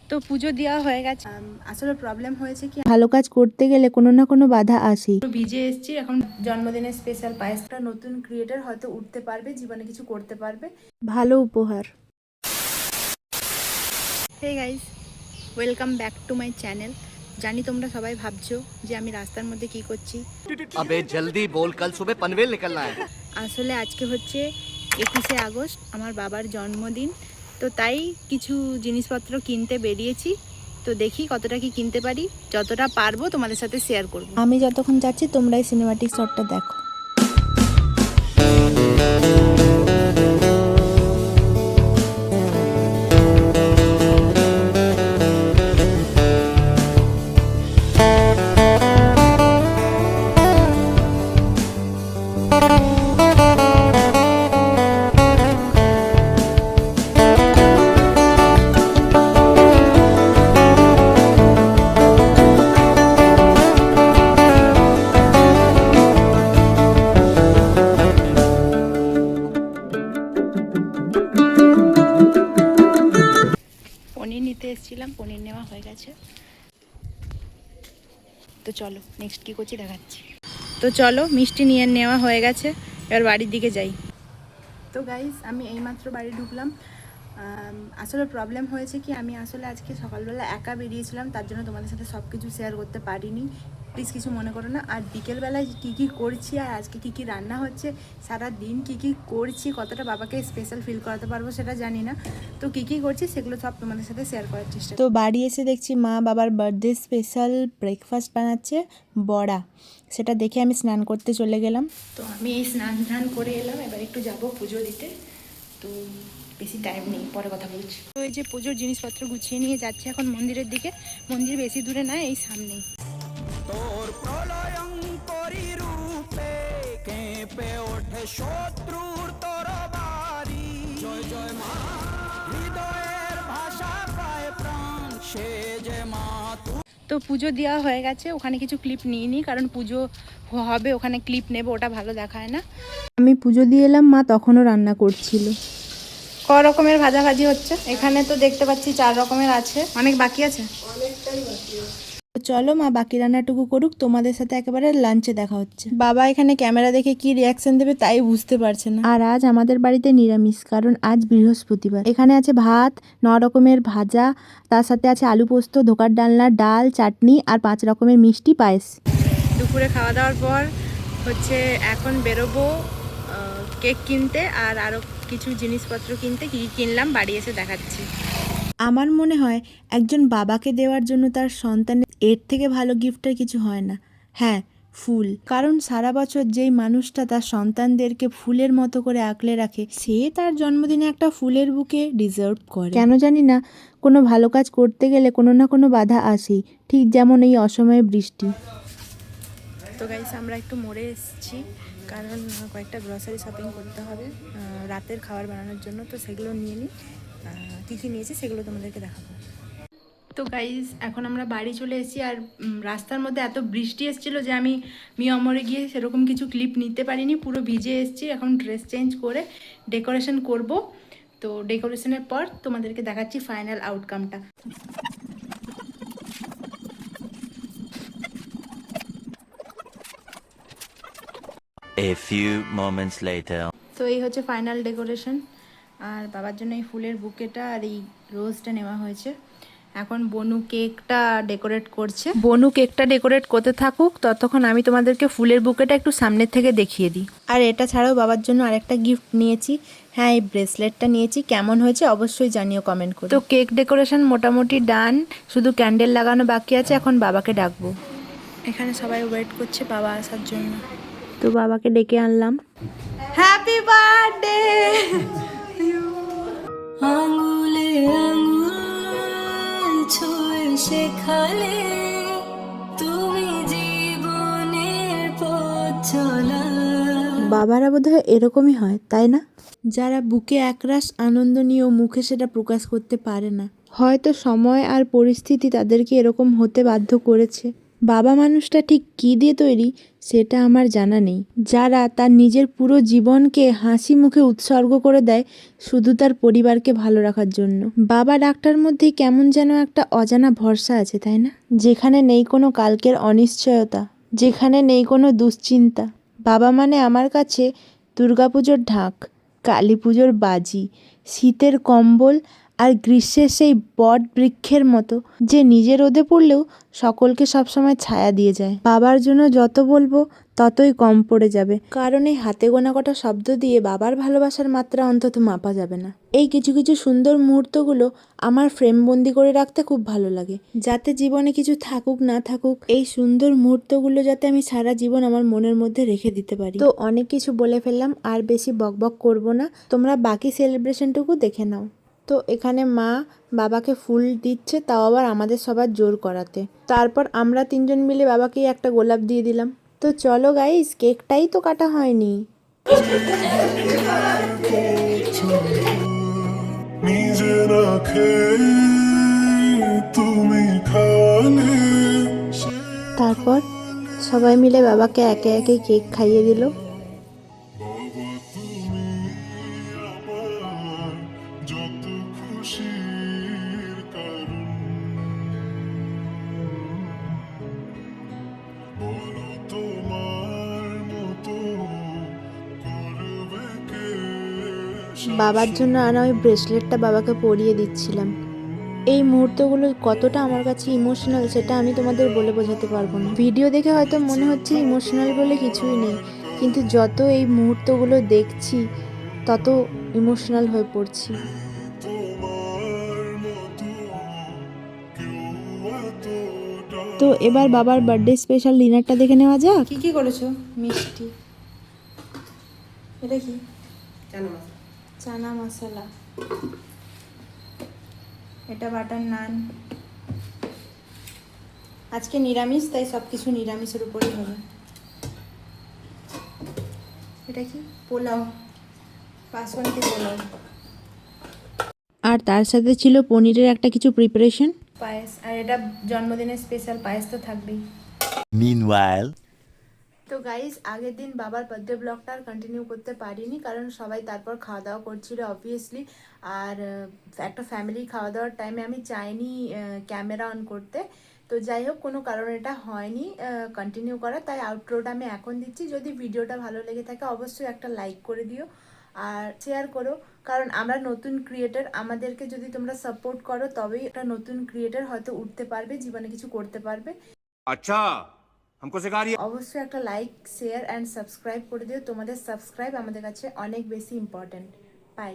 তো পুজো দেওয়া হয়ে গেছে। আসলে প্রবলেম হয়েছে কি, ভালো কাজ করতে গেলে কোনো না কোনো বাধা আসেই। ভিজে এসেছি, এখন জন্মদিনের স্পেশাল পায়েসটা নতুন ক্রিয়েটার হয়তো উঠতে পারবে, জীবনে কিছু করতে পারবে, ভালো উপহার। Hey guys, welcome back to my channel. জানি তোমরা সবাই ভাবছো যে আমি রাস্তার মধ্যে কি করছি। अबे जल्दी बोल, कल सुबह पनवेल निकलना है। আসলে আজকে হচ্ছে 21শে আগস্ট, আমার বাবার জন্মদিন। তো তাই কিছু জিনিসপত্র কিনতে বেরিয়েছি। তো দেখি কতটা কি কিনতে পারি, যতটা পারবো তোমাদের সাথে শেয়ার করব। আমি যতক্ষণ যাচ্ছি তোমরা এই সিনেমাটিক শটটা দেখো। পনির নিতে এসেছিলাম, পনির নেওয়া হয়ে গেছে। তো চলো নেক্সট কী করছি দেখাচ্ছি। তো চলো, মিষ্টি নিয়ে নেওয়া হয়ে গেছে, এবার বাড়ির দিকে যাই। তো গাইস, আমি এইমাত্র বাড়ি ঢুকলাম। আসলে প্রবলেম হয়েছে কি, আমি আসলে আজকে সকালবেলা একা বেরিয়েছিলাম, তার জন্য তোমাদের সাথে সব কিছু শেয়ার করতে পারিনি, প্লিজ কিছু মনে করো না। আর বিকেলবেলায় কী কী করছি আর আজকে কী কী রান্না হচ্ছে, সারা দিন কী কী করছি, কতটা বাবাকে স্পেশাল ফিল করাতে পারবো সেটা জানি না। তো কী কী করছি সেগুলো সব তোমাদের সাথে শেয়ার করার চেষ্টা। তো বাড়ি এসে দেখছি মা বাবার বার্থডে স্পেশাল ব্রেকফাস্ট বানাচ্ছে, বড়া। সেটা দেখে আমি স্নান করতে চলে গেলাম। তো আমি এই স্নান করে এলাম, এবার একটু যাব পুজো দিতে। তো বেশি টাইম নেই, পরে কথা বলছি। তো এই যে পুজোর জিনিসপত্র গুছিয়ে নিয়ে যাচ্ছে এখন মন্দিরের দিকে। মন্দির বেশি দূরে না, এই সামনেই। তোর প্রলয়ঙ্করী রূপে কেঁপে ওঠে শত্রুর তরবারি। জয় জয় মা, হৃদয়ের ভাষা পায় প্রাণ, সে যে মা। তো পুজো দেওয়া হয়ে গেছে, ওখানে কিছু ক্লিপ নিইনি, কারণ পুজো হবে ওখানে ক্লিপ নেবো, ওটা ভালো দেখায় না। আমি পুজো দিয়ে এলাম, মা তখনও রান্না করছিল। ক রকমের ভাজাভাজি হচ্ছে এখানে, তো দেখতে পাচ্ছি 4 রকমের আছে, অনেক বাকি আছে। চলো মা বাকি রান্নাটুকু করুক, তোমাদের সাথে একেবারে লাঞ্চে দেখা হচ্ছে। বাবা এখানে ক্যামেরা দেখে কি রিয়াকশন দেবে তাই বুঝতে পারছে না। আর আজ আমাদের বাড়িতে নিরামিষ, কারণ আজ বৃহস্পতিবার। এখানে আছে ভাত, 9 রকমের ভাজা, তার সাথে আছে আলু পোস্ত, ধোকার ডালনা, ডাল, চাটনি আর 5 রকমের মিষ্টি, পায়েস। দুপুরে খাওয়া দাওয়ার পর হচ্ছে এখন বেরোবো কেক কিনতে, আর আরও কিছু জিনিসপত্র কিনতে। কী কিনলাম বাড়ি এসে দেখাচ্ছি। আমার মনে হয় একজন বাবাকে দেওয়ার জন্য তার সন্তানের এর থেকে ভালো গিফটের কিছু হয় না। হ্যাঁ, ফুল। কারণ সারা বছর যেই মানুষটা তার সন্তানদেরকে ফুলের মতো করে আঁকলে রাখে, সে তার জন্মদিনে একটা ফুলের বুকে ডিজার্ভ করে। কেন জানি না, কোনো ভালো কাজ করতে গেলে কোনো না কোনো বাধা আসেই, ঠিক যেমন এই অসময়ে বৃষ্টি। তো গাইস, আমরা একটু মোড়ে এসেছি, কারণ কয়েকটা গ্রসারি শপিং করতে হবে রাতের খাবার বানানোর জন্য। তো সেগুলো নিয়ে নিই, কী কী নিয়েছি সেগুলো তোমাদেরকে দেখাবো। তো গাইজ, এখন আমরা বাড়ি চলে এসেছি, আর রাস্তার মধ্যে এত বৃষ্টি এসেছিলো যে আমি মিয়ামরে গিয়ে সেরকম কিছু ক্লিপ নিতে পারিনি, পুরো ভিজে এসেছি। এখন ড্রেস চেঞ্জ করে ডেকোরেশন করব। তো ডেকোরেশনের পর তোমাদেরকে দেখাচ্ছি final আউটকামটা। A few moments later. তো এই হচ্ছে ফাইনাল ডেকোরেশন, আর বাবার জন্য এই ফুলের বুকেটা আর এই রোজটা নেওয়া হয়েছে। এখন বনু কেকটা ডেকোরেট করছে। বনু কেকটা ডেকোরেট করতে থাকুক, ততক্ষণ আমি তোমাদেরকে ফুলের বুকেটা একটু সামনের থেকে দেখিয়ে দিই। আর এটা ছাড়াও বাবার জন্য আরেকটা গিফট নিয়েছি। হ্যাঁ, এই ব্রেসলেটটা নিয়েছি। কেমন হয়েছে অবশ্যই জানিও কমেন্ট করে। তো কেক ডেকোরেশন মোটামুটি ডান, শুধু ক্যান্ডেল লাগানো বাকি আছে। এখন বাবাকে ডাকবো। এখানে সবাই ওয়েট করছে বাবা আসার জন্য। তো বাবাকে ডেকে আনলাম। Happy birthday. আঙুলে আঙুল ছুঁয়ে শেখালে তুমি জীবনের পথ চলা। বাবারা বোধহয় এরকমই হয়, তাই না? যারা বুকে একরাশ আনন্দ নিয়েও মুখে সেটা প্রকাশ করতে পারে না। হয়তো সময় আর পরিস্থিতি তাদেরকে এরকম হতে বাধ্য করেছে। বাবা মানুষটা ঠিক কী দিয়ে তৈরি সেটা আমার জানা নেই। যারা তার নিজের পুরো জীবনকে হাসি মুখে উৎসর্গ করে দেয় শুধু তার পরিবারকে ভালো রাখার জন্য। বাবা ডাকটার মধ্যেই কেমন যেন একটা অজানা ভরসা আছে, তাই না? যেখানে নেই কোনো কালকের অনিশ্চয়তা, যেখানে নেই কোনো দুশ্চিন্তা। বাবা মানে আমার কাছে দুর্গাপুজোর ঢাক, কালী পুজোর বাজি, শীতের কম্বল আর গ্রীষ্মের সেই বট বৃক্ষের মতো যে নিজে রোদে পড়লেও সকলকে সবসময় ছায়া দিয়ে যায়। বাবার জন্য যত বলবো ততই কম পড়ে যাবে, কারণ এই হাতে গোনা কটা শব্দ দিয়ে বাবার ভালোবাসার মাত্রা অন্তত মাপা যাবে না। এই কিছু কিছু সুন্দর মুহূর্তগুলো আমার ফ্রেমবন্দি করে রাখতে খুব ভালো লাগে, যাতে জীবনে কিছু থাকুক না থাকুক এই সুন্দর মুহূর্তগুলো যাতে আমি সারা জীবন আমার মনের মধ্যে রেখে দিতে পারি। তো অনেক কিছু বলে ফেললাম, আর বেশি বকবক করব না, তোমরা বাকি সেলিব্রেশনটুকু দেখে নাও। তো এখানে মা বাবাকে ফুল দিচ্ছে, তাও আবার আমাদের সবার জোর করাতে। তারপর আমরা তিনজন মিলে বাবাকেই একটা গোলাপ দিয়ে দিলাম। তো চলো গাইস, কেকটাই তো কাটা হয়নি। নিজে না খেয়ে তুমি খাওয়ালে তারপর সবাই মিলে বাবাকে একে একে কেক খাইয়ে দিল। বাবা তুমি আমার যত খুশির কারণ বলো তোমার মতো করবে কে বাবার জন্য আনা ওই ব্রেসলেটটা বাবাকে পরিয়ে দিচ্ছিলাম। এই মুহূর্তগুলো কতটা আমার কাছে ইমোশনাল সেটা আমি তোমাদের বলে বোঝাতে পারবো না। ভিডিও দেখে হয়তো মনে হচ্ছে ইমোশনাল বলে কিছুই নেই, কিন্তু যত এই মুহূর্তগুলো দেখছি তত ইমোশনাল হয়ে পড়ছি। তোমার মতো কেউ এতটা তো এবার বাবার বার্থডে স্পেশাল ডিনারটা দেখে নেওয়া যাক। কি কি করেছো? মিষ্টি, এটা কি? চানা মশলা, এটা বাটার নান। আজকে নিরামিষ, তাই সব কিছু নিরামিষের উপরেই হবে। এটা কি? পোলাও, বাসমতি পোলাও। আর তার সাথে ছিল পনিরের একটা কিছু প্রিপারেশন, পায়েস। আর এটা জন্মদিনের স্পেশাল পায়েস তো থাকবেই। Meanwhile. তো গাইজ, আগের দিন বাবার বার্থডে ব্লগটা আর কন্টিনিউ করতে পারিনি, কারণ সবাই তারপর খাওয়া দাওয়া করছিল অবভিয়াসলি। আর একটা ফ্যামিলি খাওয়া দাওয়ার টাইমে আমি চাইনি ক্যামেরা অন করতে। তো যাই হোক, কোনো কারণে এটা হয়নি কন্টিনিউ করা, তাই আউটরোটা আমি এখন দিচ্ছি। যদি ভিডিওটা ভালো লেগে থাকে অবশ্যই একটা লাইক করে দিও আর শেয়ার করো, কারণ আমরা নতুন ক্রিয়েটার, আমাদেরকে যদি তোমরা সাপোর্ট করো তবেই একটা নতুন ক্রিয়েটার হয়তো উঠতে পারবে, জীবনে কিছু করতে পারবে। अच्छा हमको सिखा रही है। অবশ্যই একটা লাইক, শেয়ার অ্যান্ড সাবস্ক্রাইব করে দিও। তোমাদের সাবস্ক্রাইব আমাদের কাছে অনেক বেশি ইম্পর্ট্যান্ট। বাই।